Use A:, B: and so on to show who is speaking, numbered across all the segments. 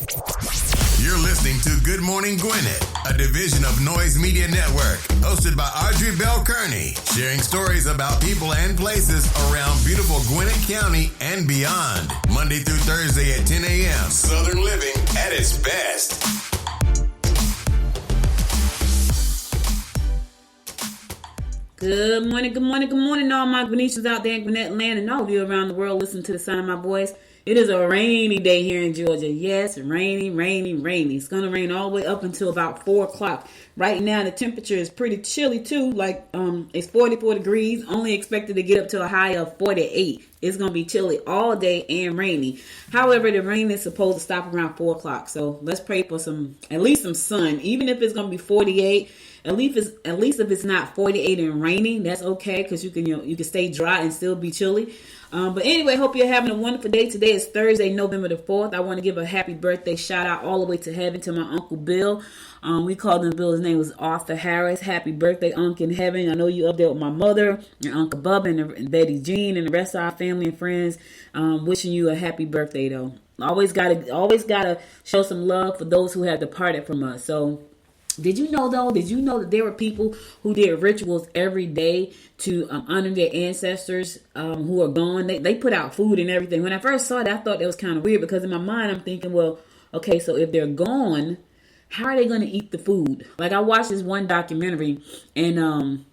A: You're listening to Good Morning Gwinnett, a division of Noise Media Network, hosted by Audrey Bell Kearney, sharing stories about people and places around beautiful Gwinnett County and beyond. Monday through Thursday at 10 a.m. Southern living at its best.
B: Good morning, all my Gwinnetians out there in Gwinnett land and all of you around the world listening to the sound of my voice. It is a rainy day here in Georgia. Yes, rainy. It's going to rain all the way up until about 4 o'clock. Right now, the temperature is pretty chilly too. It's 44 degrees, only expected to get up to a high of 48. It's going to be chilly all day and rainy. However, the rain is supposed to stop around 4 o'clock. So let's pray for at least some sun. Even if it's going to be 48, at least if it's not 48 and raining, that's okay because you can stay dry and still be chilly. But anyway, hope you're having a wonderful day. Today is Thursday, November the 4th. I want to give a happy birthday shout out all the way to heaven to my Uncle Bill. We called him Bill. His name was Arthur Harris. Happy birthday, Uncle in heaven. I know you up there with my mother, your Uncle Bubba, and Betty Jean, and the rest of our family and friends. Wishing you a happy birthday, though. Always gotta show some love for those who have departed from us. So, Did you know that there were people who did rituals every day to honor their ancestors who are gone? They put out food and everything. When I first saw that, I thought that was kind of weird because in my mind, I'm thinking, well, okay, so if they're gone, how are they going to eat the food? Like I watched this one documentary and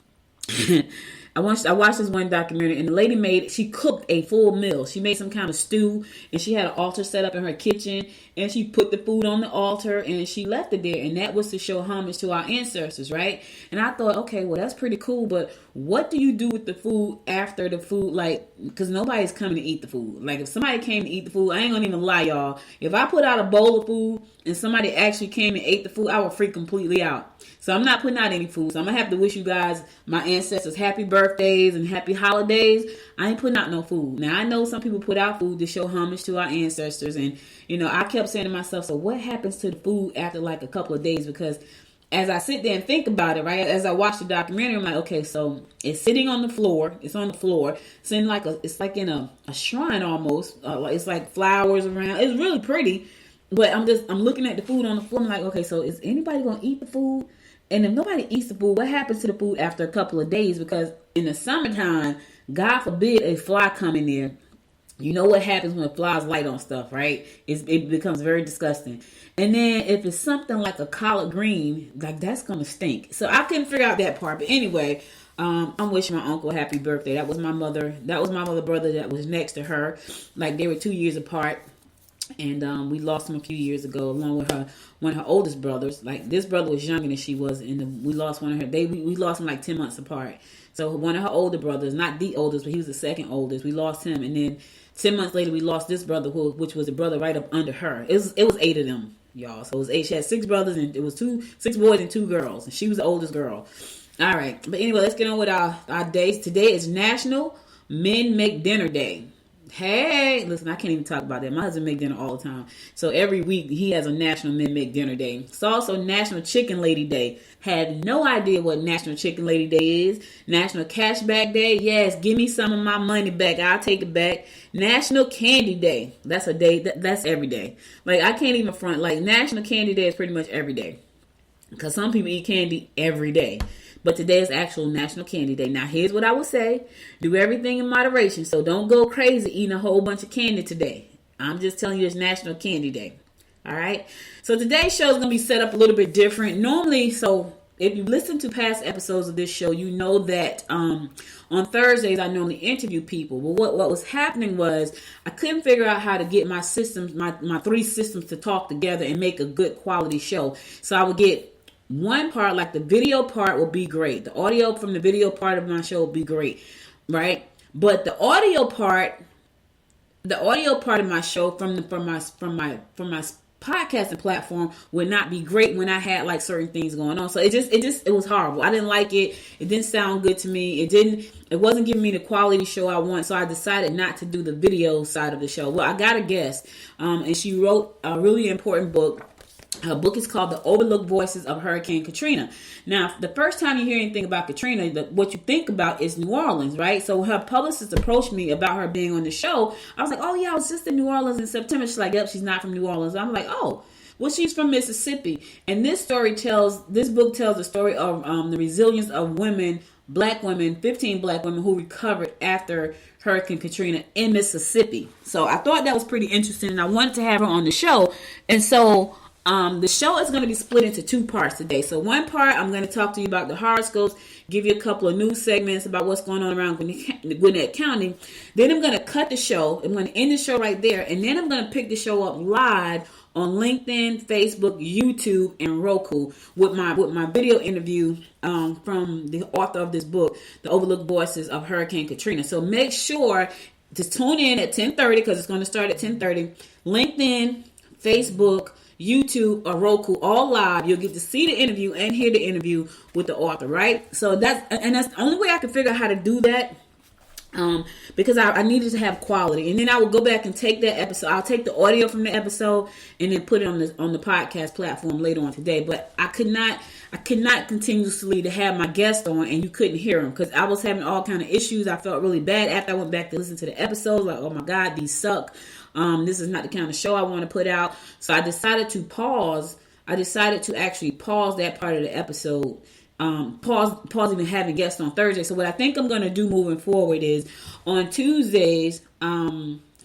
B: I watched this one documentary and the lady she cooked a full meal. She made some kind of stew and she had an altar set up in her kitchen and she put the food on the altar and she left it there. And that was to show homage to our ancestors, right? And I thought, okay, well, that's pretty cool. But what do you do with the food after the food? Because nobody's coming to eat the food. Like if somebody came to eat the food, I ain't gonna even lie, y'all. If I put out a bowl of food and somebody actually came and ate the food, I would freak completely out. So I'm not putting out any food. So I'm going to have to wish you guys, my ancestors, happy birthdays and happy holidays. I ain't putting out no food. Now, I know some people put out food to show homage to our ancestors. And, I kept saying to myself, so what happens to the food after like a couple of days? Because as I sit there and think about it, right, as I watch the documentary, I'm like, okay, so it's sitting on the floor. It's on the floor. It's in it's like in a shrine almost. It's like flowers around. It's really pretty. But I'm looking at the food on the floor. I'm like, okay, so is anybody going to eat the food? And if nobody eats the food, what happens to the food after a couple of days? Because in the summertime, God forbid a fly come in there. You know what happens when flies light on stuff, right? It becomes very disgusting. And then if it's something like a collard green, like that's going to stink. So I couldn't figure out that part. But anyway, I'm wishing my uncle a happy birthday. That was my mother. That was my mother brother that was next to her. Like they were 2 years apart. And we lost him a few years ago, along with one of her oldest brothers. Like this brother was younger than she was, and we lost one of her. We lost him like 10 months apart. So one of her older brothers, not the oldest, but he was the second oldest. We lost him, and then 10 months later, we lost this brother, which was a brother right up under her. It was 8 of them, y'all. So it was 8. She had 6 brothers, and it was 6 boys and 2 girls, and she was the oldest girl. All right, but anyway, let's get on with our days. Today is National Men Make Dinner Day. Hey, listen, I can't even talk about that. My husband make dinner all the time. So every week he has a National Men Make Dinner Day. It's also National Chicken Lady Day. Had no idea what National Chicken Lady Day is. National Cashback Day. Yes, give me some of my money back. I'll take it back. National Candy Day. That's a day. That's every day. Like, I can't even front. Like, National Candy Day is pretty much every day. Because some people eat candy every day. But today is actual National Candy Day. Now, here's what I would say. Do everything in moderation. So don't go crazy eating a whole bunch of candy today. I'm just telling you it's National Candy Day. All right? So today's show is going to be set up a little bit different. Normally, so if you listen to past episodes of this show, you know that on Thursdays, I normally interview people. But what was happening was I couldn't figure out how to get my systems, my 3 systems to talk together and make a good quality show. So I would get one part, like the video part will be great. The audio from the video part of my show will be great, right? But the audio part of my show from my podcasting platform would not be great when I had like certain things going on. So it was horrible. I didn't like it. It didn't sound good to me. It wasn't giving me the quality show I want. So I decided not to do the video side of the show. Well, I got a guest, and she wrote a really important book. Her book is called The Overlooked Voices of Hurricane Katrina. Now, the first time you hear anything about Katrina, what you think about is New Orleans, right? So her publicist approached me about her being on the show. I was like, oh yeah, I was just in New Orleans in September. She's like, yep, she's not from New Orleans. I'm like, oh, well, she's from Mississippi. And this book tells the story of the resilience of women, black women, 15 black women who recovered after Hurricane Katrina in Mississippi. So I thought that was pretty interesting, and I wanted to have her on the show. And so the show is going to be split into two parts today. So one part, I'm going to talk to you about the horoscopes, give you a couple of news segments about what's going on around Gwinnett County. Then I'm going to cut the show. I'm going to end the show right there. And then I'm going to pick the show up live on LinkedIn, Facebook, YouTube, and Roku with my video interview from the author of this book, The Overlooked Voices of Hurricane Katrina. So make sure to tune in at 10:30 because it's going to start at 10:30. LinkedIn, Facebook, YouTube, or Roku, all live. You'll get to see the interview and hear the interview with the author, right? So that's the only way I can figure out how to do that. Because I needed to have quality, and then I will go back and take that episode. I'll take the audio from the episode and then put it on the podcast platform later on today. But I could not continuously to have my guest on and you couldn't hear them because I was having all kind of issues. I felt really bad after I went back to listen to the episodes. Like, oh my God, these suck. This is not the kind of show I want to put out. So I decided to pause. I decided to actually pause that part of the episode. Pause even having guests on Thursday. So what I think I'm going to do moving forward is on Tuesday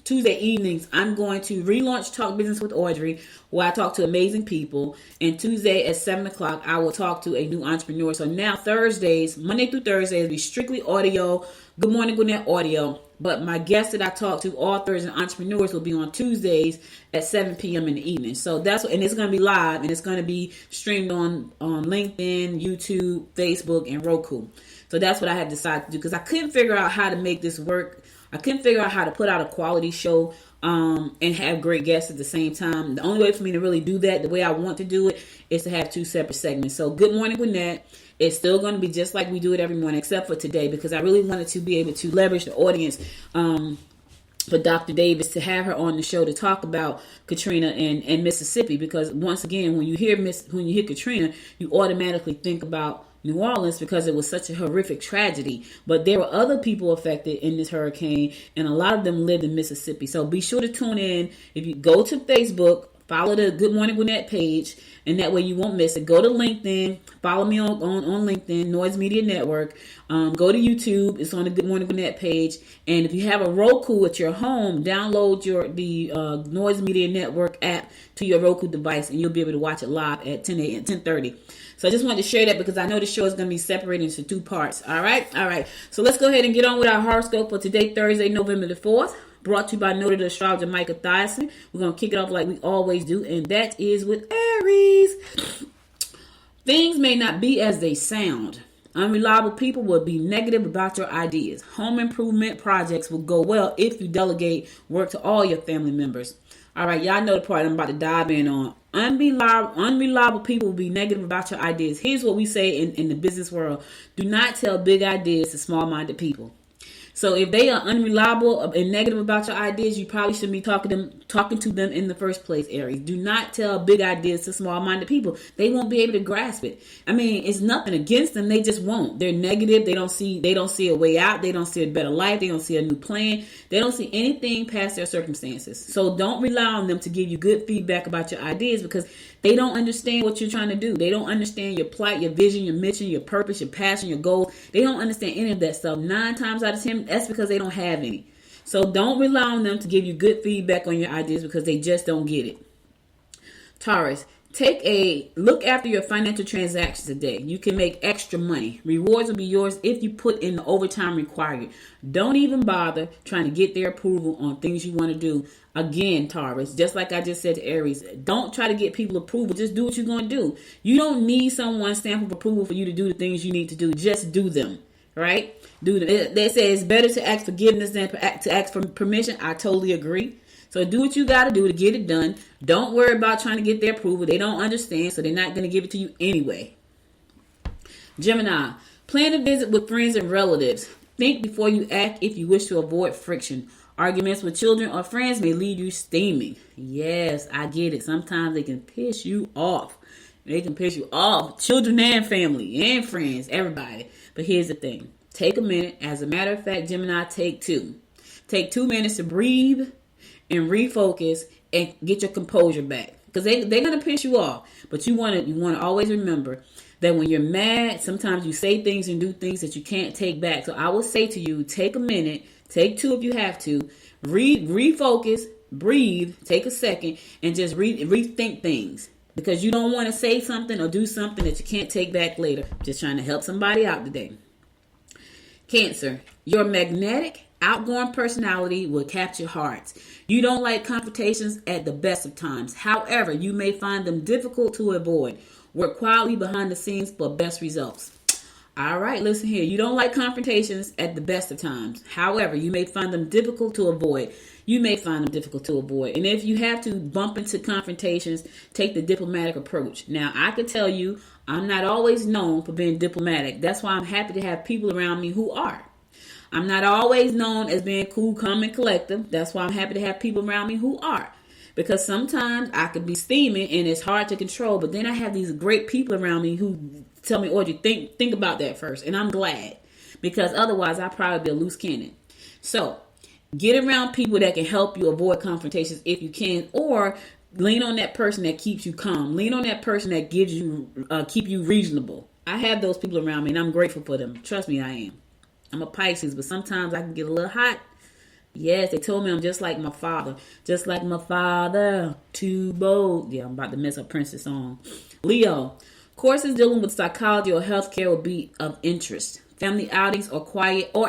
B: evenings, I'm going to relaunch Talk Business with Audrey, where I talk to amazing people. And Tuesday at 7 o'clock, I will talk to a new entrepreneur. So now Thursdays, Monday through Thursday, will be strictly audio. Good Morning Gwinnett audio. But my guests that I talk to, authors and entrepreneurs, will be on Tuesdays at 7 p.m. in the evening. So and it's going to be live, and it's going to be streamed on LinkedIn, YouTube, Facebook, and Roku. So that's what I had decided to do because I couldn't figure out how to make this work. I couldn't figure out how to put out a quality show and have great guests at the same time. The only way for me to really do that, the way I want to do it, is to have two separate segments. So Good Morning Gwinnett, it's still going to be just like we do it every morning, except for today, because I really wanted to be able to leverage the audience for Dr. Davis to have her on the show to talk about Katrina and Mississippi. Because once again, when you hear Katrina, you automatically think about New Orleans because it was such a horrific tragedy. But there were other people affected in this hurricane, and a lot of them lived in Mississippi. So be sure to tune in. If you go to Facebook, follow the Good Morning Gwinnett page, and that way you won't miss it. Go to LinkedIn. Follow me on LinkedIn, Noise Media Network. Go to YouTube. It's on the Good Morning Gwinnett page. And if you have a Roku at your home, download the Noise Media Network app to your Roku device, and you'll be able to watch it live at 10:30. So I just wanted to share that because I know the show is going to be separated into two parts. All right. So let's go ahead and get on with our horoscope for today, Thursday, November the 4th. Brought to you by noted astrologer Micah Thiason. We're going to kick it off like we always do, and that is with Aries. Things may not be as they sound. Unreliable people will be negative about your ideas. Home improvement projects will go well if you delegate work to all your family members. All right, y'all know the part I'm about to dive in on. Unreliable people will be negative about your ideas. Here's what we say in the business world. Do not tell big ideas to small-minded people. So if they are unreliable and negative about your ideas, you probably shouldn't be talking to them in the first place, Aries. Do not tell big ideas to small-minded people. They won't be able to grasp it. I mean, it's nothing against them. They just won't. They're negative. They don't see a way out. They don't see a better life. They don't see a new plan. They don't see anything past their circumstances. So don't rely on them to give you good feedback about your ideas because they don't understand what you're trying to do. They don't understand your plight, your vision, your mission, your purpose, your passion, your goals. They don't understand any of that stuff. 9 times out of 10, that's because they don't have any. So don't rely on them to give you good feedback on your ideas because they just don't get it. Taurus, take a look after your financial transactions today. You can make extra money. Rewards will be yours if you put in the overtime required. Don't even bother trying to get their approval on things you want to do. Again, Taurus, just like I just said to Aries, don't try to get people approval. Just do what you're going to do. You don't need someone's stamp of approval for you to do the things you need to do. Just do them, right? They say it's better to ask forgiveness than to ask for permission. I totally agree. So do what you got to do to get it done. Don't worry about trying to get their approval. They don't understand, so they're not going to give it to you anyway. Gemini, plan a visit with friends and relatives. Think before you act if you wish to avoid friction. Arguments with children or friends may leave you steaming. Yes, I get it. Sometimes they can piss you off. They can piss you off. Children and family and friends, everybody. But here's the thing. Take a minute. As a matter of fact, Gemini, take 2. Take 2 minutes to breathe and refocus and get your composure back. Because they're going to piss you off. But you want to always remember that when you're mad, sometimes you say things and do things that you can't take back. So I will say to you, take a minute. Take 2 if you have to. Refocus, breathe, take a second, and just rethink things. Because you don't want to say something or do something that you can't take back later. Just trying to help somebody out today. Cancer, your magnetic, outgoing personality will capture hearts. You don't like confrontations at the best of times. However, you may find them difficult to avoid. Work quietly behind the scenes for best results. All right, listen here. You don't like confrontations at the best of times. However, you may find them difficult to avoid. And if you have to bump into confrontations, take the diplomatic approach. Now, I can tell you, I'm not always known for being diplomatic. That's why I'm happy to have people around me who are. I'm not always known as being cool, calm, and collective. That's why I'm happy to have people around me who are. Because sometimes I could be steaming and it's hard to control. But then I have these great people around me who tell me, Audrey, think about that first. And I'm glad. Because otherwise I'd probably be a loose cannon. So get around people that can help you avoid confrontations if you can. Or lean on that person that keeps you calm. Lean on that person that gives you, keep you reasonable. I have those people around me and I'm grateful for them. Trust me, I am. I'm a Pisces, but sometimes I can get a little hot. Yes, they told me I'm just like my father. Just like my father. Too bold. Yeah, I'm about to mess up Prince's song. Leo, courses dealing with psychology or healthcare will be of interest. Family outings or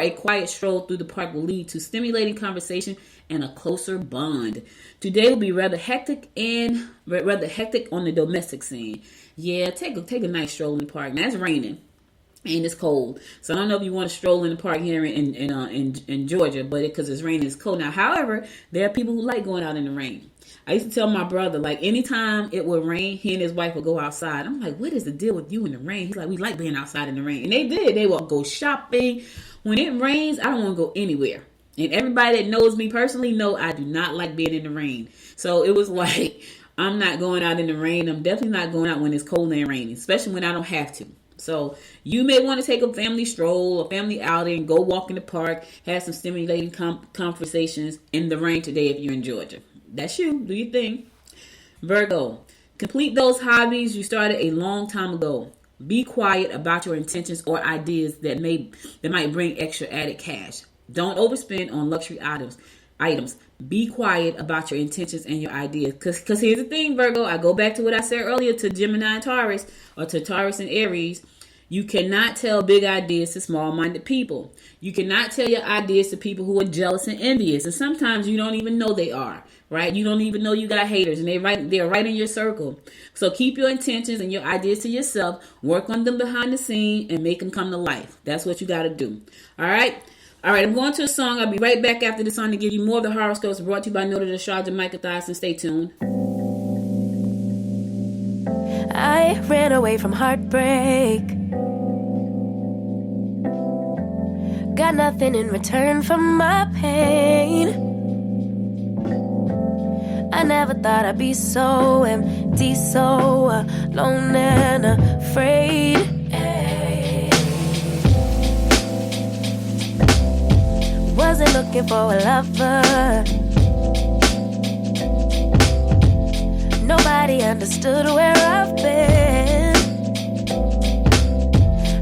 B: a quiet stroll through the park will lead to stimulating conversation and a closer bond. Today will be rather hectic on the domestic scene. Yeah, take a nice stroll in the park. Now it's raining. And it's cold. So I don't know if you want to stroll in the park here in Georgia, but because it's raining, it's cold. Now, however, there are people who like going out in the rain. I used to tell my brother, like, anytime it would rain, he and his wife would go outside. I'm like, what is the deal with you in the rain? He's like, we like being outside in the rain. And they did. They would go shopping. When it rains, I don't want to go anywhere. And everybody that knows me personally know I do not like being in the rain. So it was like, I'm not going out in the rain. I'm definitely not going out when it's cold and raining, especially when I don't have to. So you may want to take a family stroll, a family outing, go walk in the park, have some stimulating conversations in the rain today if you're in Georgia. That's you. Do your thing. Virgo, complete those hobbies you started a long time ago. Be quiet about your intentions or ideas that might bring extra added cash. Don't overspend on luxury items. Be quiet about your intentions and your ideas. Because here's the thing, Virgo. I go back to what I said earlier to Gemini and Taurus, or to Taurus and Aries. You cannot tell big ideas to small-minded people. You cannot tell your ideas to people who are jealous and envious. And sometimes you don't even know they are, right? You don't even know you got haters, and they're right in your circle. So keep your intentions and your ideas to yourself. Work on them behind the scene and make them come to life. That's what you got to do. All right, I'm going to a song. I'll be right back after the song to give you more of the horoscopes brought to you by Noted Astrologer Micah Thyssen. Stay tuned.
C: I ran away from heartbreak. Got nothing in return for my pain. I never thought I'd be so empty, so alone and afraid. Wasn't looking for a lover. Nobody understood where I've been.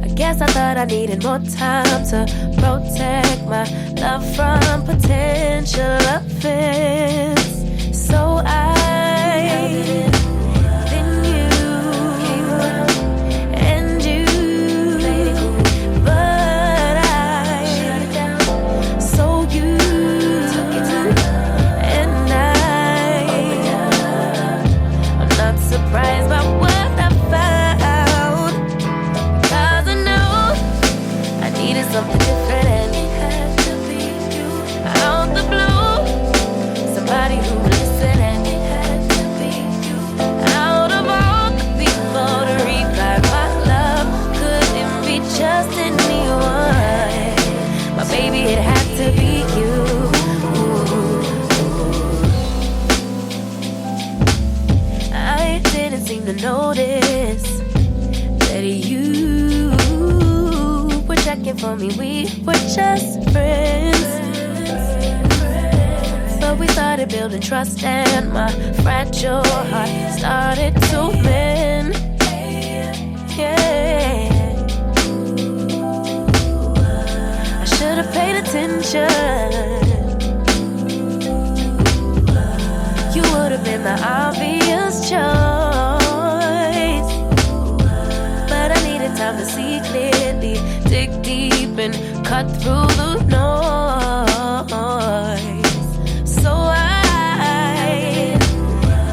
C: I guess I thought I needed more time to protect my love from potential offense. So I then you and you, but I so you and I'm not surprised by what I found, 'cause I know I needed something different, and it had to be you. Out the blue, somebody who listened, and it seem to notice that you were checking for me. We were just friends, but we started building trust and my fragile heart started to mend. Yeah, I should have paid attention. You would have been the obvious choice, but I needed time to see clearly, dig deep and cut through the noise. So I,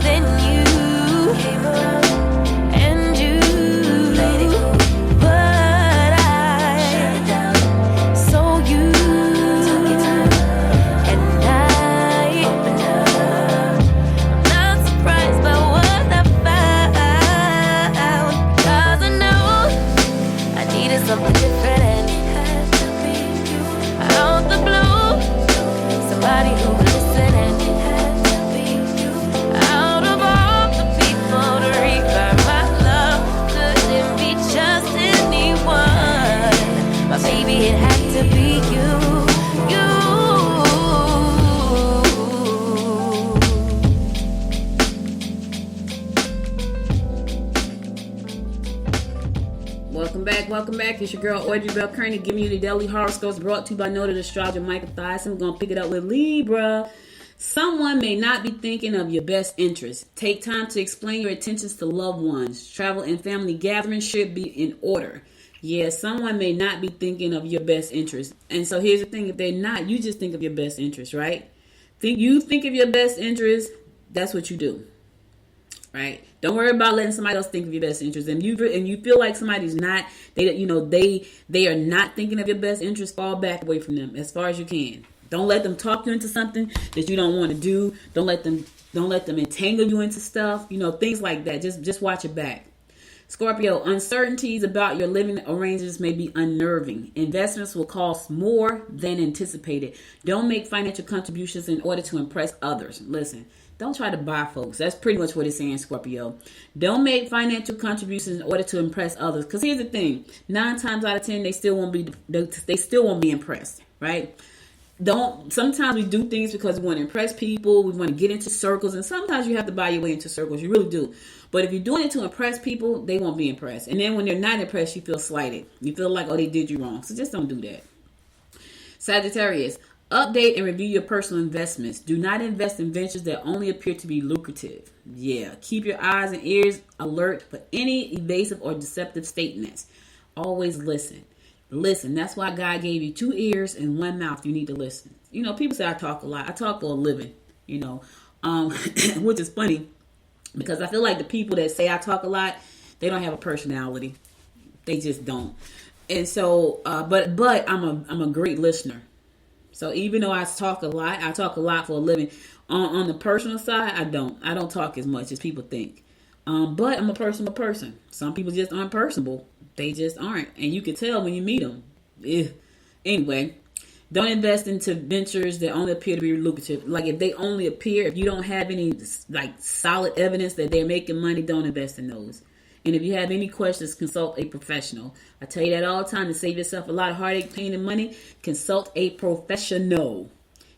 C: then you came around and you, but I, so you took your time and I, I'm not surprised by what I found, 'cause I know I needed something different and it had to be you. Out the blue, somebody who would listen and it had to be you. Out of all the people to revive my love, couldn't be just anyone. My baby, it had to be you.
B: Welcome back. It's your girl Audrey Bell Kearney giving you the daily horoscopes brought to you by noted astrologer Michael Thies. I'm going to pick it up with Libra. Someone may not be thinking of your best interest. Take time to explain your intentions to loved ones. Travel and family gatherings should be in order. Yeah, someone may not be thinking of your best interest. And so here's the thing. If they're not, you just think of your best interest, right? Think of your best interest. That's what you do. Right? Don't worry about letting somebody else think of your best interest. And you feel like somebody's not, they are not thinking of your best interest, fall back away from them as far as you can. Don't let them talk you into something that you don't want to do. Don't let them entangle you into stuff. Things like that. Just watch it back. Scorpio, uncertainties about your living arrangements may be unnerving. Investments will cost more than anticipated. Don't make financial contributions in order to impress others. Listen, don't try to buy folks. That's pretty much what it's saying, Scorpio. Don't make financial contributions in order to impress others. Because here's the thing: 9 times out of 10, they still won't be impressed, right? Sometimes we do things because we want to impress people. We want to get into circles, and sometimes you have to buy your way into circles. You really do. But if you're doing it to impress people, they won't be impressed. And then when they're not impressed, you feel slighted. You feel like, oh, they did you wrong. So just don't do that. Sagittarius, update and review your personal investments. Do not invest in ventures that only appear to be lucrative. Yeah, keep your eyes and ears alert for any evasive or deceptive statements. Always listen. Listen. That's why God gave you 2 ears and 1 mouth. You need to listen. People say I talk a lot. I talk for a living, which is funny because I feel like the people that say I talk a lot, they don't have a personality. They just don't. And so, but I'm a great listener. So even though I talk a lot for a living. On the personal side, I don't talk as much as people think. But I'm a personal person. Some people just aren't personable. They just aren't. And you can tell when you meet them. Anyway, don't invest into ventures that only appear to be lucrative. Like if you don't have any solid evidence that they're making money, don't invest in those. And if you have any questions, consult a professional. I tell you that all the time to save yourself a lot of heartache, pain, and money. Consult a professional.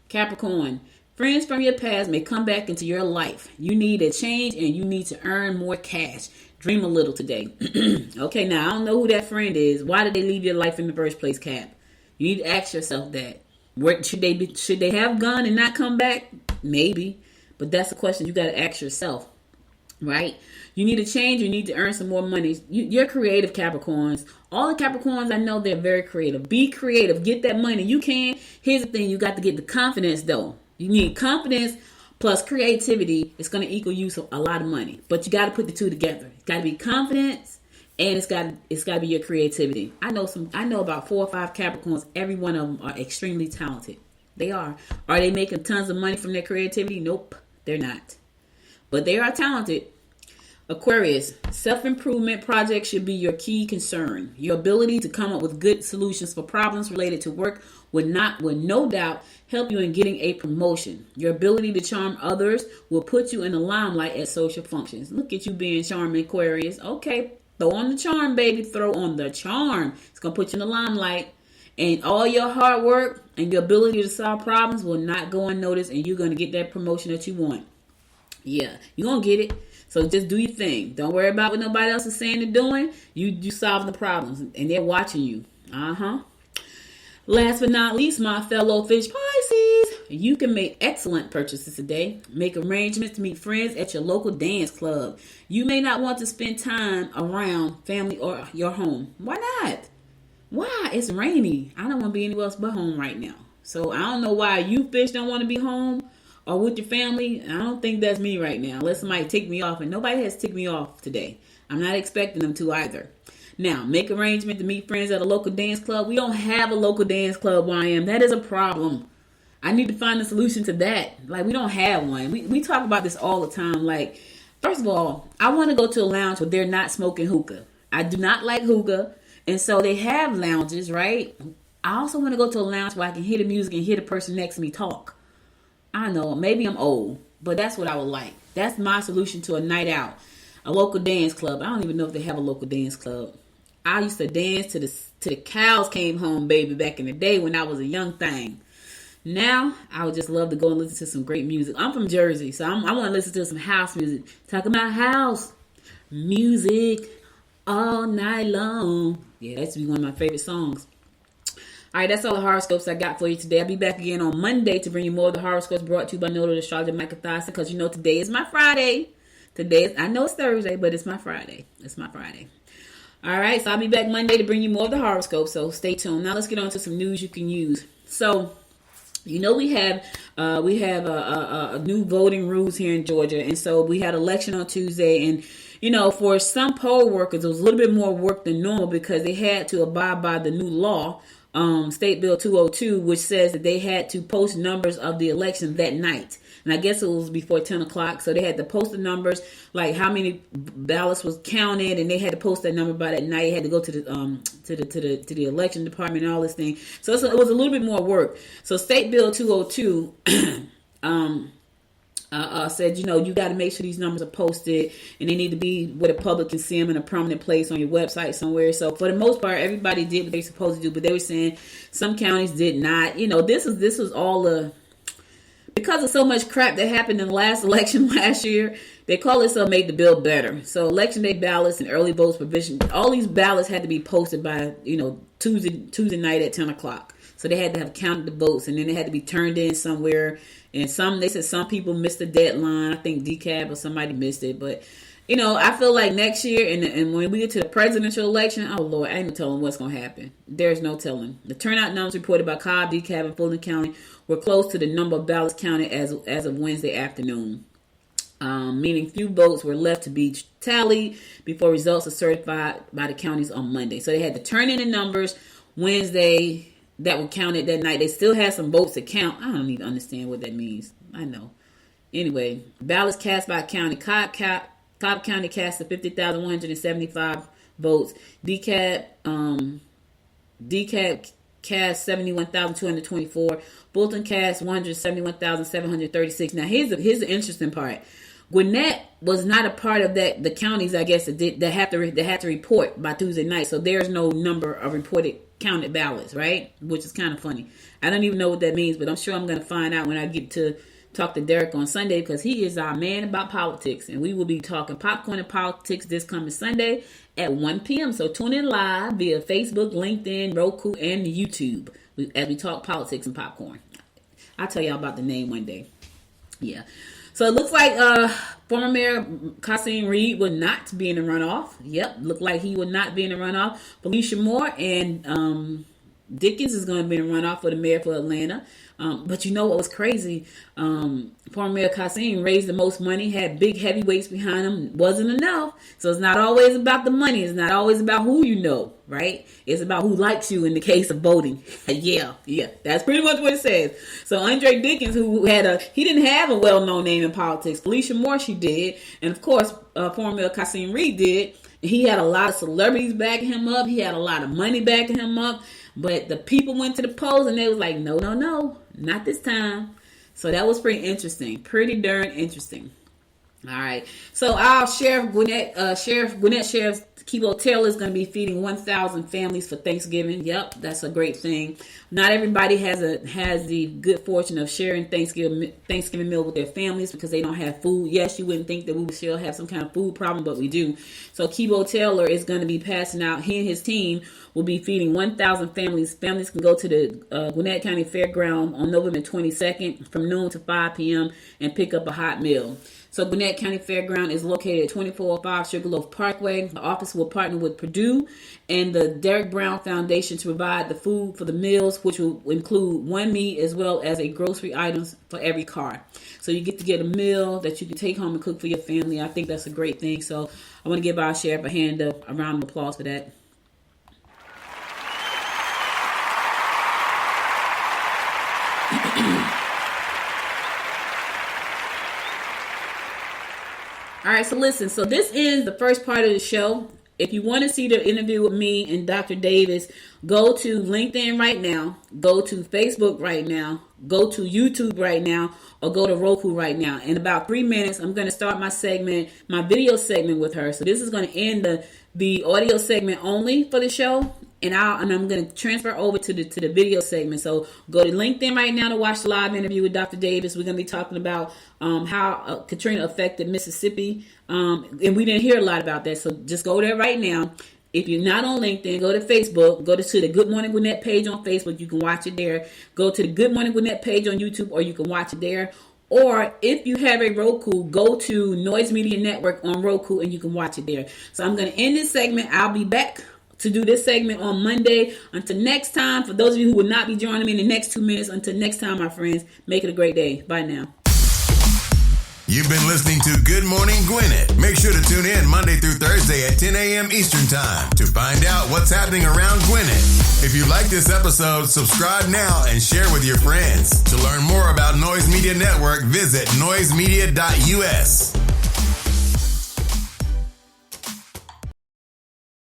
B: Capricorn, friends from your past may come back into your life. You need a change and you need to earn more cash. Dream a little today. Okay, now I don't know who that friend is. Why did they leave your life in the first place, Cap? You need to ask yourself that. Should they have gone and not come back? Maybe. But that's a question you got to ask yourself. Right? You need to change. You need to earn some more money. You're creative, Capricorns. All the Capricorns I know, they're very creative. Be creative. Get that money. You can. Here's the thing. You got to get the confidence, though. You need confidence plus creativity. It's going to equal you a lot of money. But you got to put the two together. It's got to be confidence and it's got to be your creativity. I know about 4 or 5 Capricorns. Every one of them are extremely talented. They are. Are they making tons of money from their creativity? Nope, they're not. But they are talented. Aquarius, self-improvement projects should be your key concern. Your ability to come up with good solutions for problems related to work will no doubt help you in getting a promotion. Your ability to charm others will put you in the limelight at social functions. Look at you being charming, Aquarius. Okay, throw on the charm, baby. Throw on the charm. It's going to put you in the limelight. And all your hard work and your ability to solve problems will not go unnoticed, and you're going to get that promotion that you want. Yeah, you're going to get it. So just do your thing. Don't worry about what nobody else is saying and doing. You solve the problems, and they're watching you. Last but not least, my fellow fish Pisces, you can make excellent purchases today. Make arrangements to meet friends at your local dance club. You may not want to spend time around family or your home. Why not? Why? It's rainy. I don't want to be anywhere else but home right now. So I don't know why you fish don't want to be home or with your family. I don't think that's me right now. Unless somebody take me off, and nobody has ticked me off today. I'm not expecting them to either. Now, make arrangement to meet friends at a local dance club. We don't have a local dance club where I am. That is a problem. I need to find a solution to that. Like, we don't have one. We talk about this all the time. Like, first of all, I want to go to a lounge where they're not smoking hookah. I do not like hookah. And so they have lounges, right? I also want to go to a lounge where I can hear the music and hear the person next to me talk. I know, maybe I'm old, but that's what I would like. That's my solution to a night out. A local dance club. I don't even know if they have a local dance club. I used to dance to the cows came home, baby, back in the day when I was a young thing. Now, I would just love to go and listen to some great music. I'm from Jersey, so I want to listen to some house music. Talk about house music all night long. Yeah, that's one of my favorite songs. All right, that's all the horoscopes I got for you today. I'll be back again on Monday to bring you more of the horoscopes brought to you by Noted Astrologer Michael Thomson, because you know today is my Friday. I know it's Thursday, but it's my Friday. It's my Friday. All right, so I'll be back Monday to bring you more of the horoscopes, so stay tuned. Now let's get on to some news you can use. So, you know we have new voting rules here in Georgia, and so we had election on Tuesday, and you know, for some poll workers, it was a little bit more work than normal because they had to abide by the new law, State Bill 202, which says that they had to post numbers of the election that night. And I guess it was before 10 o'clock. So they had to post the numbers, like how many ballots was counted, and they had to post that number by that night. They had to go to the election department and all this thing. So it was a little bit more work. So State Bill 202 said, you know, you got to make sure these numbers are posted, and they need to be where the public can see them in a prominent place on your website somewhere. So for the most part, everybody did what they were supposed to do, but they were saying some counties did not. You know, this was all because of so much crap that happened in the last election last year. They call it so make the bill better. So election day ballots and early votes provision, all these ballots had to be posted by, you know, Tuesday night at 10 o'clock. So they had to have counted the votes, and then they had to be turned in somewhere. And they said some people missed the deadline. I think DCAB or somebody missed it. But, you know, I feel like next year, and when we get to the presidential election, oh, Lord, I ain't even telling what's going to happen. There's no telling. The turnout numbers reported by Cobb, DCAB, and Fulton County were close to the number of ballots counted as of Wednesday afternoon. Meaning few votes were left to be tallied before results are certified by the counties on Monday. So they had to turn in the numbers Wednesday that were counted that night. They still had some votes to count. I don't even understand what that means. I know. Anyway, ballots cast by county. Cobb County cast 50,175 votes. DCAB cast 71,224. Fulton cast 171,736. Now here's the interesting part. Gwinnett was not a part of that. The counties, I guess, that had to report by Tuesday night. So there's no number of reported counted ballots, right? Which is kind of funny. I don't even know what that means, but I'm sure I'm going to find out when I get to talk to Derrick on Sunday, because he is our man about politics, and we will be talking popcorn and politics this coming Sunday at 1 p.m. So tune in live via Facebook, LinkedIn, Roku, and YouTube as we talk politics and popcorn. I'll tell y'all about the name one day. Yeah. So it looks like former Mayor Kasim Reed will not be in the runoff. Yep, looked like he will not be in the runoff. Felicia Moore and Dickens is going to be in the runoff for the mayor for Atlanta. But you know what was crazy? Former Mayor Kasim raised the most money, had big heavyweights behind him. Wasn't enough. So it's not always about the money. It's not always about who you know, right? It's about who likes you in the case of voting. Yeah. That's pretty much what it says. So Andre Dickens, who he didn't have a well-known name in politics. Felicia Moore, she did. And of course, former Mayor Kasim Reed did. He had a lot of celebrities backing him up. He had a lot of money backing him up. But the people went to the polls and they was like, no, not this time. So that was pretty interesting. Pretty darn interesting. All right. So our Sheriff Gwinnett Sheriff Keybo Taylor is going to be feeding 1,000 families for Thanksgiving. Yep, that's a great thing. Not everybody has the good fortune of sharing Thanksgiving meal with their families because they don't have food. Yes, you wouldn't think that we would still have some kind of food problem, but we do. So Keybo Taylor is going to be passing out. He and his team will be feeding 1,000 families. Families can go to the Gwinnett County Fairgrounds on November 22nd from noon to 5 p.m. and pick up a hot meal. So Gwinnett County Fairground is located at 2405 Sugarloaf Parkway. The office will partner with Perdue and the Derrick Brown Foundation to provide the food for the meals, which will include one meat as well as a grocery items for every car. So you get to get a meal that you can take home and cook for your family. I think that's a great thing. So I want to give our sheriff a round of applause for that. All right, so listen. So this is the first part of the show. If you want to see the interview with me and Dr. Davis, go to LinkedIn right now, go to Facebook right now, go to YouTube right now, or go to Roku right now. In about 3 minutes, I'm going to start my video segment with her. So this is going to end the audio segment only for the show. And I'm going to transfer over to the video segment. So go to LinkedIn right now to watch the live interview with Dr. Davis. We're going to be talking about how Katrina affected Mississippi. And we didn't hear a lot about that. So just go there right now. If you're not on LinkedIn, go to Facebook. Go to the Good Morning Gwinnett page on Facebook. You can watch it there. Go to the Good Morning Gwinnett page on YouTube, or you can watch it there. Or if you have a Roku, go to Noise Media Network on Roku, and you can watch it there. So I'm going to end this segment. I'll be back to do this segment on Monday. Until next time, for those of you who will not be joining me in the next 2 minutes, until next time, my friends, make it a great day. Bye now.
A: You've been listening to Good Morning Gwinnett. Make sure to tune in Monday through Thursday at 10 a.m. Eastern Time to find out what's happening around Gwinnett. If you like this episode, subscribe now and share with your friends. To learn more about Noise Media Network, visit noisemedia.us.